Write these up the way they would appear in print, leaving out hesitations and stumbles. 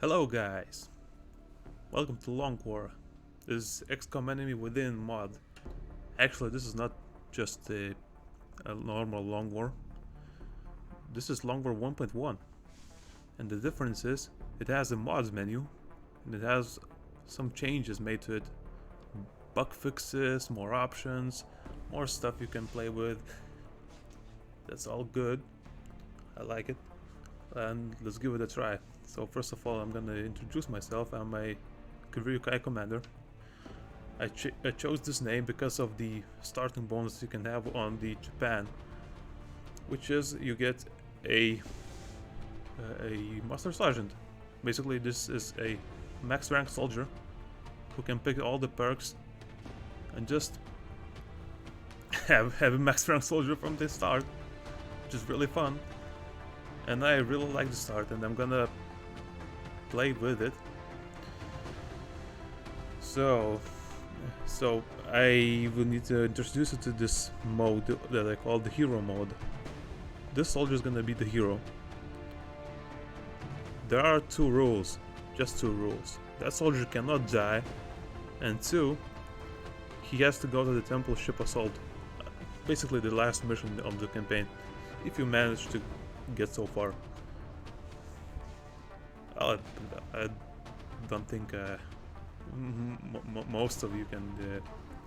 Hello guys, welcome to Long War. This is Xcom Enemy Within mod. Actually, this is not just a normal Long War. This is Long War 1.1, and the difference is it has a mods menu and it has some changes made to it. Bug fixes, more options, more stuff you can play with. That's all good. I like it, and let's give it a try. So first of all, I'm gonna introduce myself. I'm a Kiryu-Kai commander. I chose this name because of the starting bonus you can have on the Japan, which is you get a master sergeant. Basically, this is a max rank soldier who can pick all the perks and just have a max rank soldier from the start, which is really fun. And I really like the start, and I'm gonna play with it. So I will need to introduce you to this mode that I call the hero mode. This soldier is gonna be the hero. There are two rules, just two rules. That soldier cannot die, and two, he has to go to the temple ship assault. Basically the last mission of the campaign, if you manage to get so far. I don't think most of you can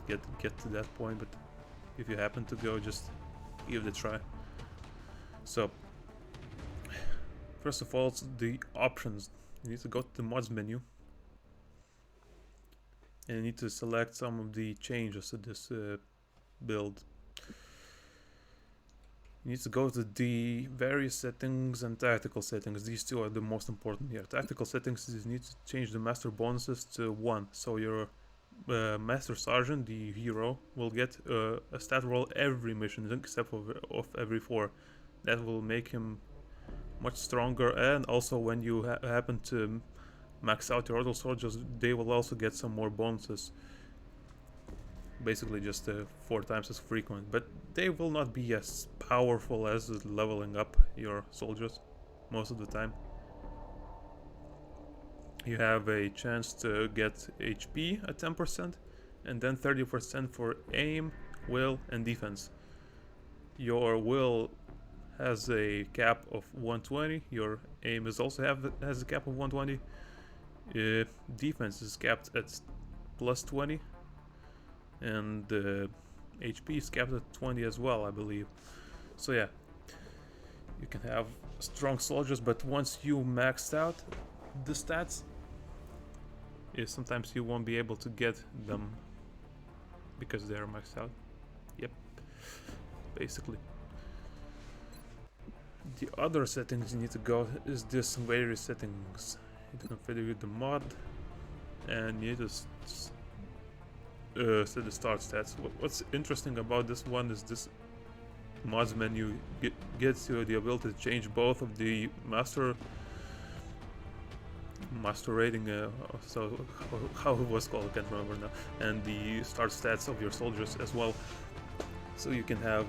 get to that point, but if you happen to go, just give it a try. So first of all, it's the options. You need to go to the mods menu and you need to select some of the changes to this build. You need to go to the various settings and tactical settings. These two are the most important here. Tactical settings is you need to change the master bonuses to 1. So your master sergeant, the hero, will get a stat roll every mission except of every 4. That will make him much stronger, and also when you happen to max out your other soldiers, they will also get some more bonuses. Basically just 4 times as frequent, but they will not be as powerful as leveling up your soldiers most of the time. You have a chance to get HP at 10% and then 30% for aim, will, and defense. Your will has a cap of 120, your aim has a cap of 120, defense is capped at plus 20, and HP is capped at 20 as well, I believe. So yeah, you can have strong soldiers, but once you maxed out the stats, sometimes you won't be able to get them because they're maxed out. Yep, basically. The other settings you need to go is this various settings. You need to configure the mod, and you need to set the start stats. What's interesting about this one is this mods menu gets you the ability to change both of the master rating, so how it was called, I can't remember now, and the start stats of your soldiers as well. So you can have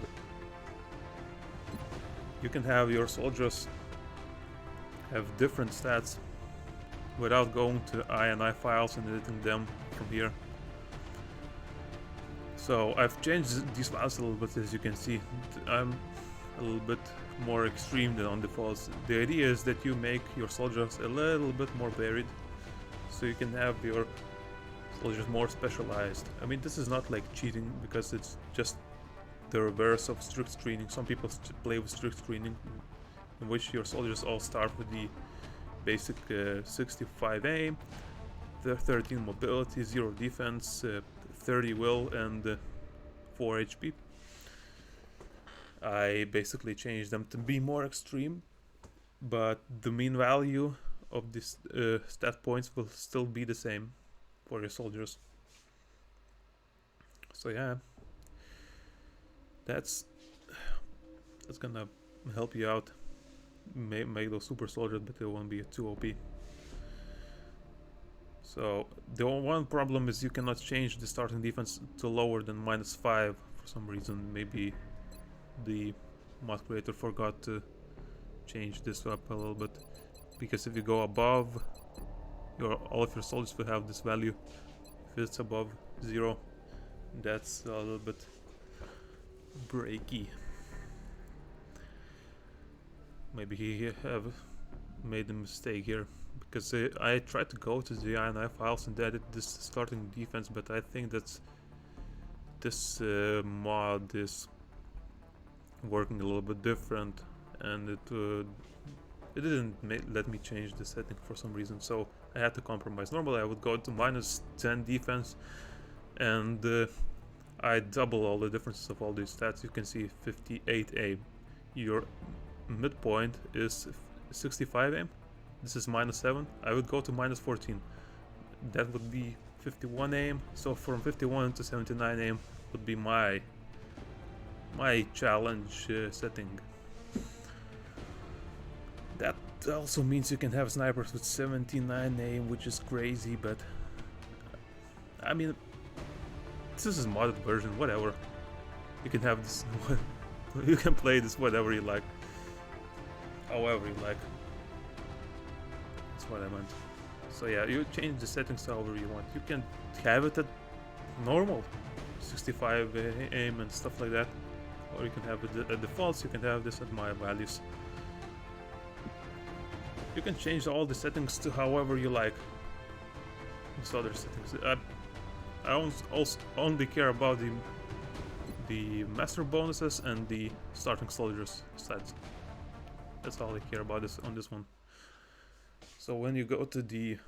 your soldiers have different stats without going to INI files and editing them from here. So I've changed these files a little bit, as you can see. I'm a little bit more extreme than on defaults. The idea is that you make your soldiers a little bit more varied, so you can have your soldiers more specialized. I mean, this is not like cheating, because it's just the reverse of strict screening. Some people play with strict screening, in which your soldiers all start with the basic 65 aim, 13 mobility, 0 defense, 30 will, and 4 HP. I basically changed them to be more extreme, but the mean value of this stat points will still be the same for your soldiers. So yeah, that's gonna help you out, make those super soldiers, but they won't be too OP. So the one problem is you cannot change the starting defense to lower than -5 for some reason. Maybe the mod creator forgot to change this up a little bit, because if you go above all of your soldiers will have this value. If it's above 0, that's a little bit breaky. Maybe he have made a mistake here, because I tried to go to the INI files and edit this starting defense, but I think that this mod is working a little bit different, and it didn't let me change the setting for some reason, so I had to compromise. Normally I would go to -10 defense, and I double all the differences of all these stats. You can see 58 aim. Your midpoint is 65 aim. This is -7. I would go to -14. That would be 51 aim. So from 51 to 79 aim would be my challenge setting. That also means you can have snipers with 79 aim, which is crazy, but I mean, this is a modded version, whatever. You can have this, you can play this whatever you like, however you like. That's what I meant. So yeah, you change the settings however you want. You can have it at normal, 65 aim and stuff like that, or you can have it at defaults. You can have this at my values. You can change all the settings to however you like. These other settings. I also only care about the master bonuses and the starting soldiers stats. That's all I care about on this one. So when you go to the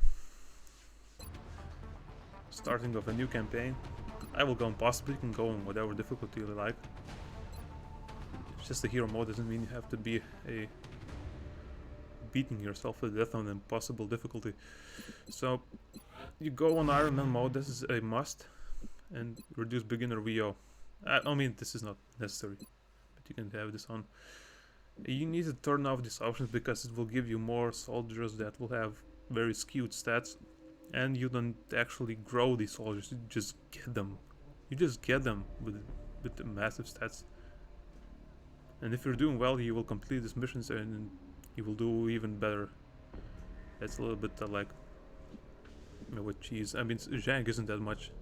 starting of a new campaign, I will go on possible. You can go on whatever difficulty you like. It's just a hero mode, doesn't mean you have to be beating yourself to death on an impossible difficulty. So you go on Iron Man mode. This is a must, and reduce beginner VO. I mean, this is not necessary, but you can have this on. You need to turn off these options because it will give you more soldiers that will have very skewed stats, and you don't actually grow these soldiers. You just get them. You just get them with the massive stats. And if you're doing well, you will complete these missions and you will do even better. That's a little bit like, you know, with cheese. I mean, Zhang isn't that much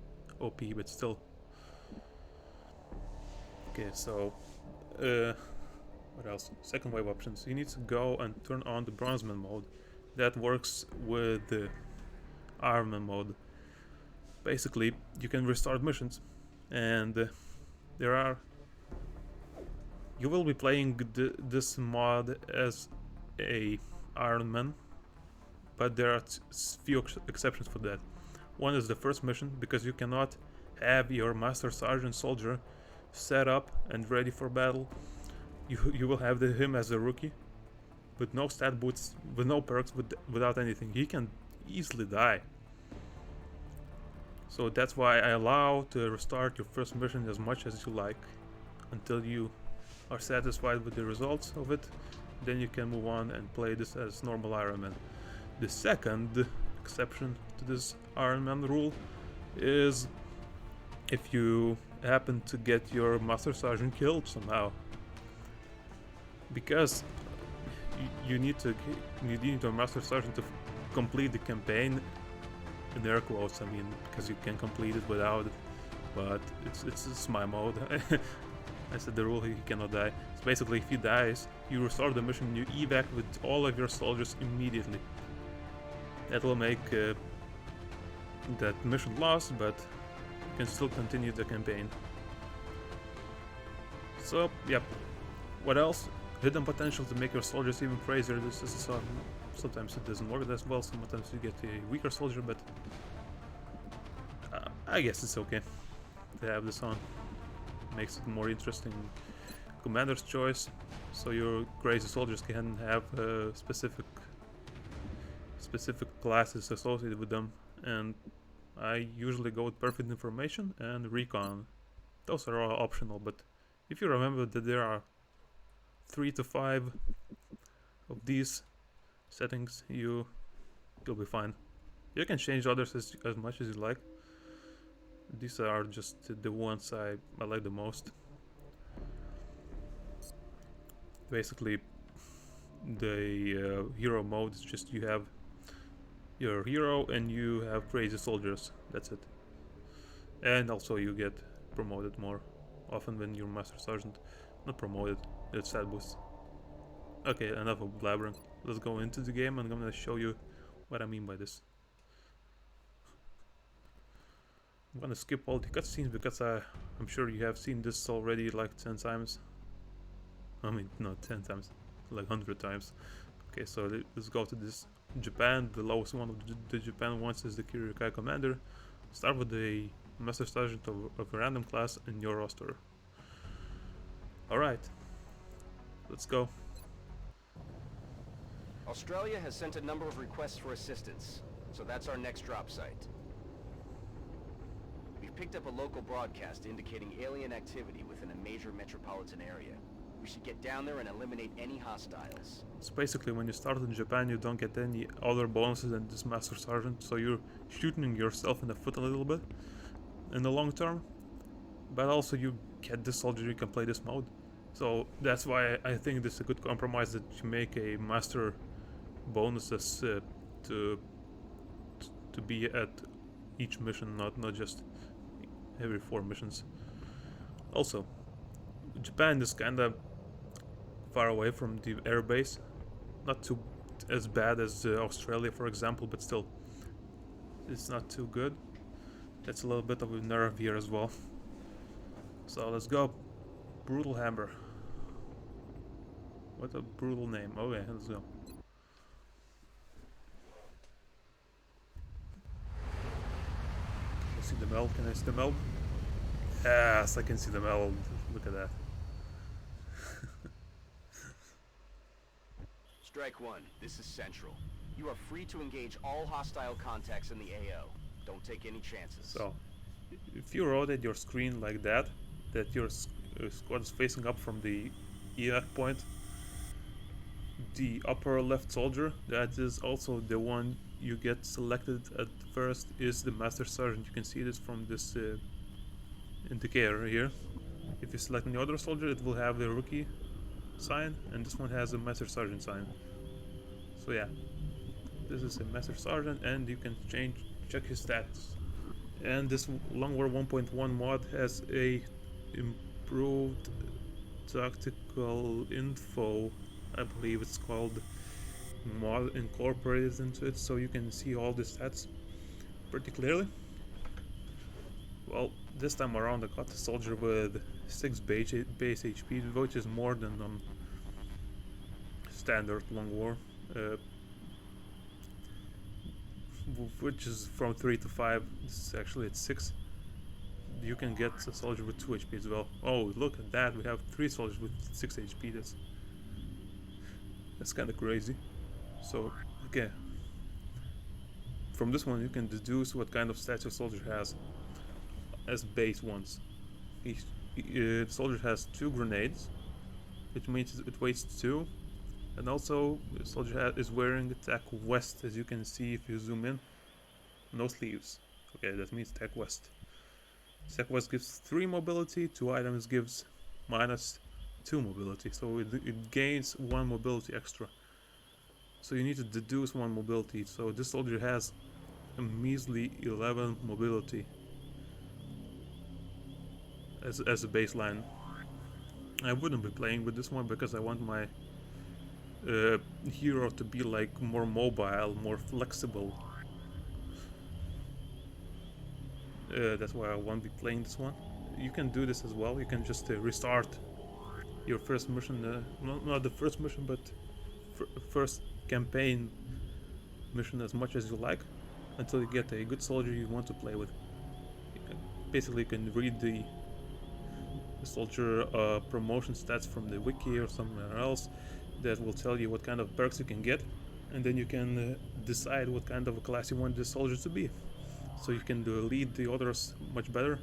OP, but still. Okay, so what else? Second wave options. You need to go and turn on the Bronzeman mode. That works with the Iron Man mode. Basically, you can restart missions, and you will be playing this mod as a Iron Man, but there are few exceptions for that. One is the first mission, because you cannot have your Master Sergeant soldier set up and ready for battle. You will have him as a rookie, with no stat boots, with no perks, without anything. He can easily die. So that's why I allow to restart your first mission as much as you like, until you are satisfied with the results of it. Then you can move on and play this as normal Iron Man. The second exception to this Iron Man rule is if you happen to get your Master Sergeant killed somehow. Because you need your Master Sergeant to complete the campaign, in air quotes, I mean, because you can complete it without it, but it's my mode. I said the rule, he cannot die. So basically, if he dies, you restart the mission, you evac with all of your soldiers immediately. That will make that mission lost, but you can still continue the campaign. So, yep. What else? Hidden potential to make your soldiers even crazier. This is sometimes it doesn't work as well. Sometimes you get a weaker soldier, but I guess it's okay to have this on. Makes it more interesting. Commander's choice, so your crazy soldiers can have specific classes associated with them, and I usually go with perfect information and recon. Those are all optional, but if you remember that there are 3 to 5 of these settings, you'll be fine. You can change others as much as you like. These are just the ones I like the most. Basically, the hero mode is just you have You're a hero and you have crazy soldiers. That's it. And also you get promoted more often when you're Master Sergeant. Not promoted, it's stat boost. Okay, enough of blabbering. Let's go into the game and I'm gonna show you what I mean by this. I'm gonna skip all the cutscenes because I'm sure you have seen this already like 10 times. I mean, not 10 times, like 100 times. Okay, so let's go to this. Japan, the lowest one of the Japan ones is the Kiryu-Kai commander. Start with the Master Sergeant of a random class in your roster. Alright, let's go. Australia has sent a number of requests for assistance, so that's our next drop site. We've picked up a local broadcast indicating alien activity within a major metropolitan area. We should get down there and eliminate any hostiles. So basically when you start in Japan you don't get any other bonuses than this Master Sergeant, so you're shooting yourself in the foot a little bit in the long term. But also you get this soldier, you can play this mode. So that's why I think this is a good compromise, that you make a Master bonuses to be at each mission, not just every 4 missions. Also, Japan is kinda far away from the airbase, not too as bad as Australia for example, but still it's not too good. That's a little bit of a nerve here as well. So let's go. Brutal Hammer. What a brutal name. Okay, let's go. Can I see the meld? Can I see the meld? Yes, I can see the meld. Look at that. Strike 1, this is Central. You are free to engage all hostile contacts in the AO. Don't take any chances. So, if you rotate your screen like that your squad is facing up from the EF point, the upper left soldier, that is also the one you get selected at first, is the Master Sergeant. You can see this from this indicator here. If you select any other soldier, it will have the rookie sign, and this one has a Master Sergeant sign. So yeah, this is a Master Sergeant, and you can check his stats. And this Long War 1.1 mod has a improved tactical info, I believe it's called, mod incorporated into it, so you can see all the stats pretty clearly. Well, this time around I got a soldier with 6 base HP, which is more than on standard Long War, which is from 3 to 5. This is actually at 6. You can get a soldier with 2 HP as well. Oh, look at that, we have 3 soldiers with 6 HP. That's kind of crazy. So, okay, from this one you can deduce what kind of stats your soldier has as base ones. The soldier has 2 grenades, which means it weighs 2, and also the soldier is wearing attack vest, as you can see if you zoom in. No sleeves. Okay, that means attack vest. Attack vest gives 3 mobility, 2 items gives -2 mobility, so it gains 1 mobility extra. So you need to deduce 1 mobility, so this soldier has a measly 11 mobility as a baseline. I wouldn't be playing with this one because I want my hero to be like more mobile, more flexible. That's why I won't be playing this one. You can do this as well. You can just restart your first mission, not the first mission, but first campaign mission as much as you like, until you get a good soldier you want to play with. Basically, you can read the soldier promotion stats from the wiki or somewhere else that will tell you what kind of perks you can get, and then you can decide what kind of a class you want this soldier to be, so you can lead the others much better,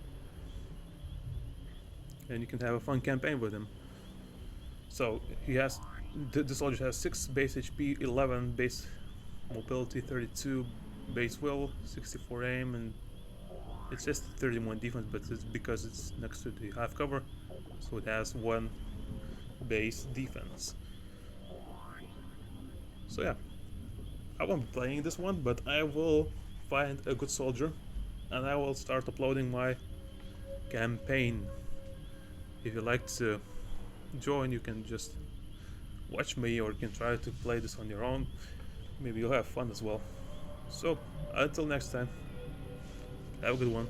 and you can have a fun campaign with him. So he has the soldier has 6 base HP, 11 base mobility, 32 base will, 64 aim, and it's just 31 defense, but it's because it's next to the half cover, so it has 1 base defense. So yeah, I won't be playing this one, but I will find a good soldier and I will start uploading my campaign. If you like to join, you can just watch me, or you can try to play this on your own. Maybe you'll have fun as well. So, until next time, have a good one.